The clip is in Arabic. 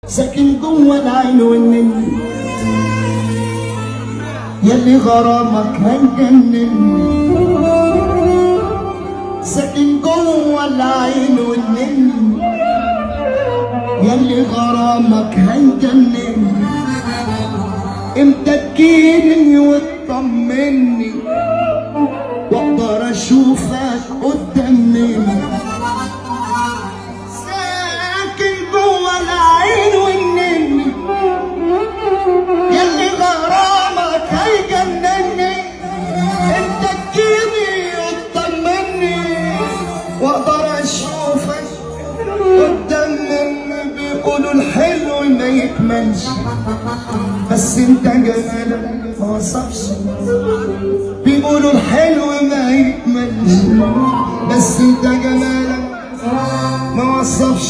ساكن جوه العين والنني، ياللي غرامك هيجنني. ساكن جوه العين والنني، ياللي غرامك هيجنني. امتى تجيني وتطمني واقدر اشوفك قدام مني؟ ساكن جوه العين والنني، ياللي غرامك هيجنني. امتى تجيني وتطمني واقدر اشوفك قدام مني؟ بيقولوا الحلو ما يكملش، بس انت جمالك ما وصفش. بيقولوا الحلو ما يكملش، بس انت جمالك ما وصفش.